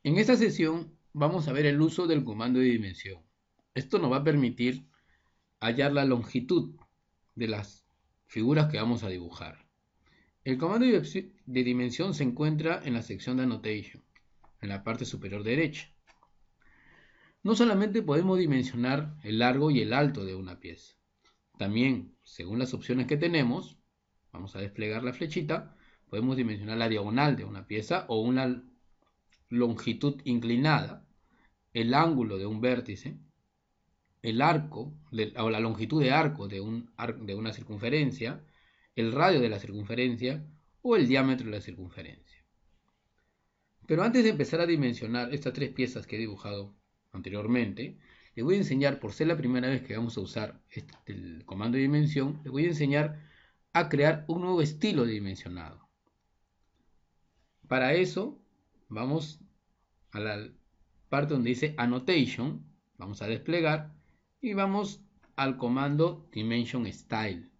En esta sesión vamos a ver el uso del comando de dimensión. Esto nos va a permitir hallar la longitud de las figuras que vamos a dibujar. El comando de dimensión se encuentra en la sección de Annotation, en la parte superior derecha. No solamente podemos dimensionar el largo y el alto de una pieza. También, según las opciones que tenemos, vamos a desplegar la flechita, podemos dimensionar la diagonal de una pieza o una longitud inclinada, el ángulo de un vértice, el arco o la longitud de arco de una circunferencia, el radio de la circunferencia o el diámetro de la circunferencia. Pero antes de empezar a dimensionar estas tres piezas que he dibujado anteriormente, les voy a enseñar, por ser la primera vez que vamos a usar el comando de dimensión, les voy a enseñar a crear un nuevo estilo de dimensionado. Para eso vamos a la parte donde dice Annotation, vamos a desplegar y vamos al comando Dimension Style,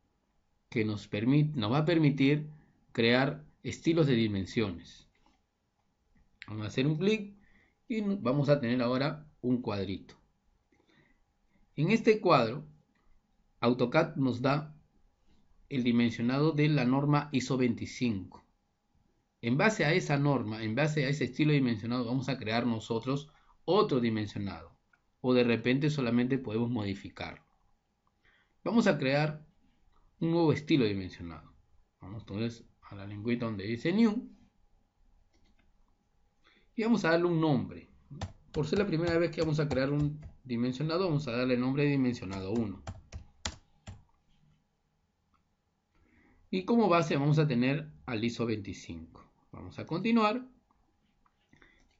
que nos va a permitir crear estilos de dimensiones. Vamos a hacer un clic y vamos a tener ahora un cuadrito. En este cuadro, AutoCAD nos da el dimensionado de la norma ISO 25. En base a esa norma, en base a ese estilo dimensionado, vamos a crear nosotros otro dimensionado. O de repente solamente podemos modificarlo. Vamos a crear un nuevo estilo dimensionado. Vamos entonces a la lengüita donde dice New. Y vamos a darle un nombre. Por ser la primera vez que vamos a crear un dimensionado, vamos a darle el nombre de dimensionado 1. Y como base vamos a tener al ISO 25. Vamos a continuar.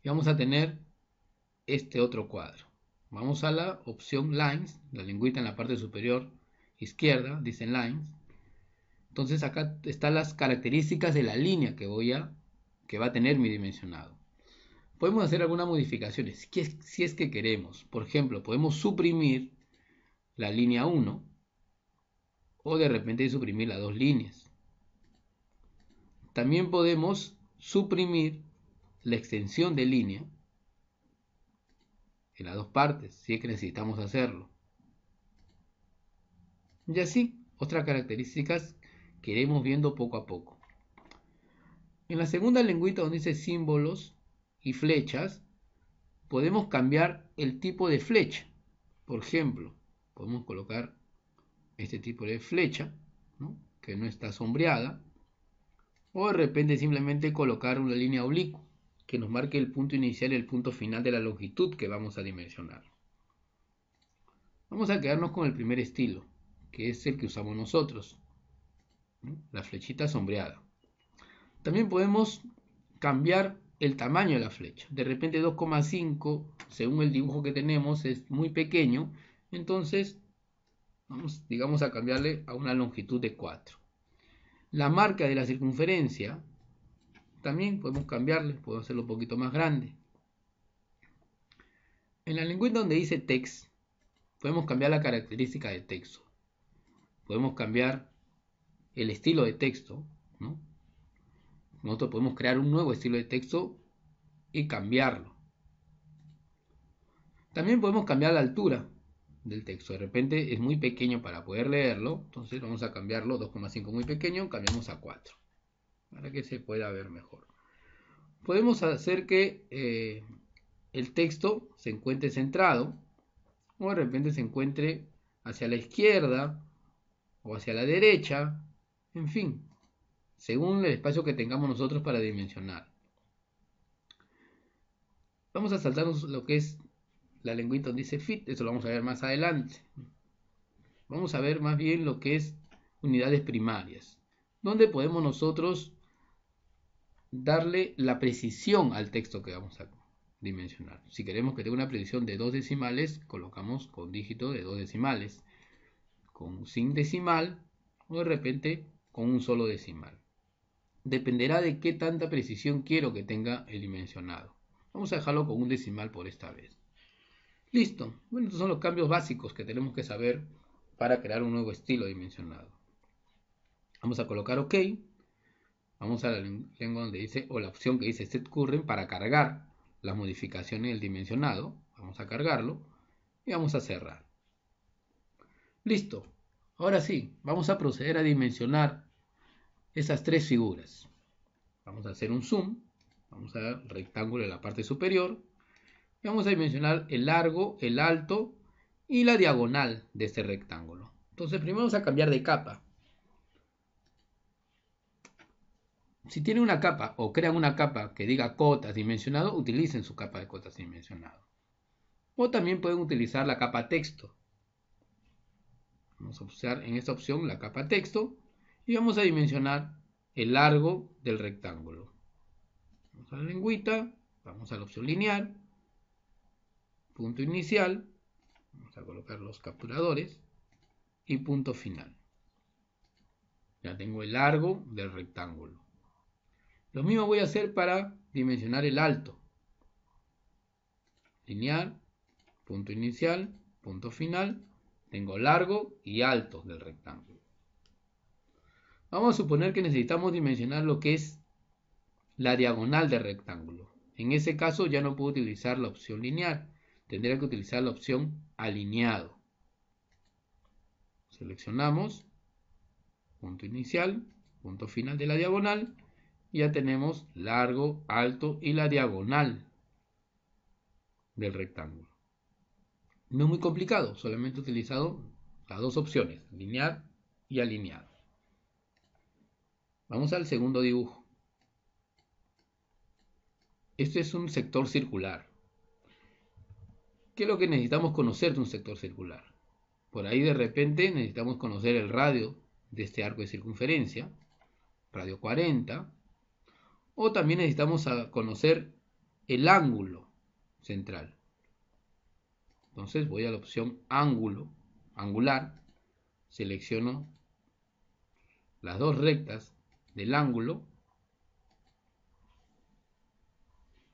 Y vamos a tener este otro cuadro. Vamos a la opción Lines, la lengüita en la parte superior izquierda, dice Lines. Entonces acá están las características de la línea que va a tener mi dimensionado. Podemos hacer algunas modificaciones si es que queremos. Por ejemplo, podemos suprimir la línea 1 o de repente suprimir las dos líneas. También podemos suprimir la extensión de línea en las dos partes, si es que necesitamos hacerlo. Y así, otras características que iremos viendo poco a poco. En la segunda lengüita donde dice símbolos y flechas, podemos cambiar el tipo de flecha. Por ejemplo, podemos colocar este tipo de flecha, ¿no?, que no está sombreada, o de repente simplemente colocar una línea oblicua que nos marque el punto inicial y el punto final de la longitud que vamos a dimensionar. Vamos a quedarnos con el primer estilo, que es el que usamos nosotros, ¿no?, la flechita sombreada. También podemos cambiar el tamaño de la flecha. De repente 2,5, según el dibujo que tenemos, es muy pequeño. Entonces, vamos, digamos, a cambiarle a una longitud de 4. La marca de la circunferencia, también podemos cambiarle, podemos hacerlo un poquito más grande. En la lengüeta donde dice Text, podemos cambiar la característica de texto. Podemos cambiar el estilo de texto, ¿no? Nosotros podemos crear un nuevo estilo de texto y cambiarlo. También podemos cambiar la altura del texto. De repente es muy pequeño para poder leerlo, entonces vamos a cambiarlo, 2,5 muy pequeño, cambiamos a 4 para que se pueda ver mejor. Podemos hacer que el texto se encuentre centrado o de repente se encuentre hacia la izquierda o hacia la derecha, en fin, según el espacio que tengamos nosotros para dimensionar. Vamos a saltarnos lo que es la lengüita donde dice Fit, eso lo vamos a ver más adelante. Vamos a ver más bien lo que es unidades primarias, donde podemos nosotros darle la precisión al texto que vamos a dimensionar. Si queremos que tenga una precisión de 2 decimales, colocamos con dígito de 2 decimales, con sin decimal o de repente con un solo decimal. Dependerá de qué tanta precisión quiero que tenga el dimensionado. Vamos a dejarlo con un decimal por esta vez. Listo. Bueno, estos son los cambios básicos que tenemos que saber para crear un nuevo estilo dimensionado. Vamos a colocar OK. Vamos a la lengua donde dice, o la opción que dice Set Current para cargar las modificaciones del dimensionado. Vamos a cargarlo y vamos a cerrar. Listo. Ahora sí, vamos a proceder a dimensionar esas tres figuras. Vamos a hacer un zoom. Vamos a dar el rectángulo en la parte superior. Y vamos a dimensionar el largo, el alto y la diagonal de este rectángulo. Entonces primero vamos a cambiar de capa. Si tienen una capa o crean una capa que diga cotas dimensionado, utilicen su capa de cotas dimensionado. O también pueden utilizar la capa texto. Vamos a usar en esta opción la capa texto y vamos a dimensionar el largo del rectángulo. Vamos a la lengüita, vamos a la opción lineal, punto inicial, vamos a colocar los capturadores y punto final. Ya tengo el largo del rectángulo. Lo mismo voy a hacer para dimensionar el alto. Lineal, punto inicial, punto final. Tengo largo y alto del rectángulo. Vamos a suponer que necesitamos dimensionar lo que es la diagonal del rectángulo. En ese caso ya no puedo utilizar la opción lineal. Tendría que utilizar la opción alineado. Seleccionamos punto inicial, punto final de la diagonal. Y ya tenemos largo, alto y la diagonal del rectángulo. No es muy complicado, solamente he utilizado las dos opciones, lineal y alineado. Vamos al segundo dibujo. Este es un sector circular. ¿Qué es lo que necesitamos conocer de un sector circular? Por ahí de repente necesitamos conocer el radio de este arco de circunferencia, radio 40, o también necesitamos conocer el ángulo central. Entonces voy a la opción ángulo, angular, selecciono las dos rectas del ángulo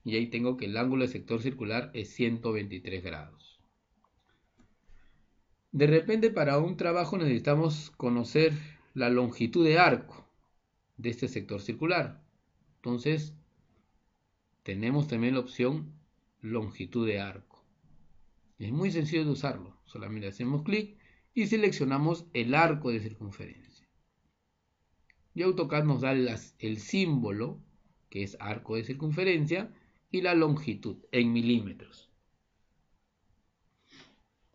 y ahí tengo que el ángulo del sector circular es 123 grados. De repente para un trabajo necesitamos conocer la longitud de arco de este sector circular. Entonces tenemos también la opción longitud de arco. Es muy sencillo de usarlo, solamente hacemos clic y seleccionamos el arco de circunferencia. Y AutoCAD nos da el símbolo, que es arco de circunferencia, y la longitud en milímetros.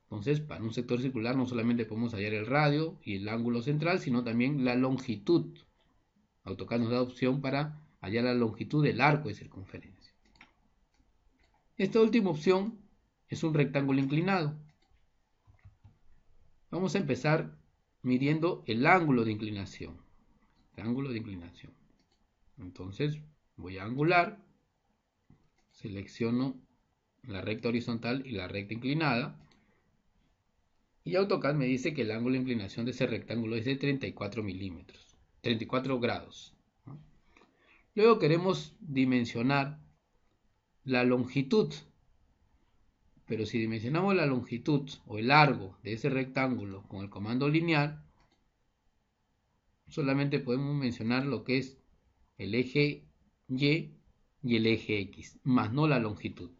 Entonces, para un sector circular no solamente podemos hallar el radio y el ángulo central, sino también la longitud. AutoCAD nos da opción para hallar la longitud del arco de circunferencia. Esta última opción es un rectángulo inclinado. Vamos a empezar midiendo el ángulo de inclinación. Entonces voy a angular, selecciono la recta horizontal y la recta inclinada y AutoCAD me dice que el ángulo de inclinación de ese rectángulo es de 34 milímetros, 34 grados. Luego queremos dimensionar la longitud, pero si dimensionamos la longitud o el largo de ese rectángulo con el comando lineal, solamente podemos mencionar lo que es el eje Y y el eje X, más no la longitud.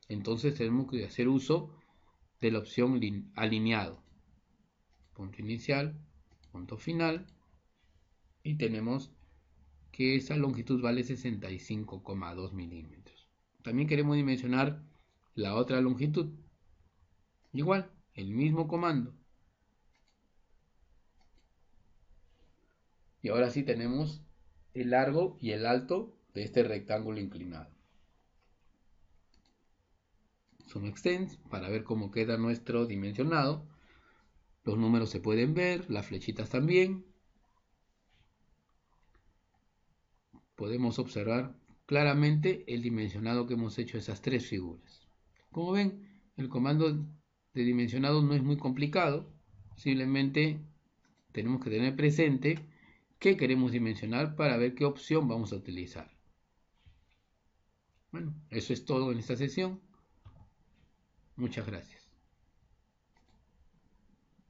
Entonces tenemos que hacer uso de la opción alineado. Punto inicial, punto final. Y tenemos que esa longitud vale 65,2 milímetros. También queremos dimensionar la otra longitud. Igual, el mismo comando. Y ahora sí tenemos el largo y el alto de este rectángulo inclinado. Zoom Extend para ver cómo queda nuestro dimensionado. Los números se pueden ver, las flechitas también. Podemos observar claramente el dimensionado que hemos hecho de esas tres figuras. Como ven, el comando de dimensionado no es muy complicado. Simplemente tenemos que tener presente qué queremos dimensionar para ver qué opción vamos a utilizar. Bueno, eso es todo en esta sesión. Muchas gracias.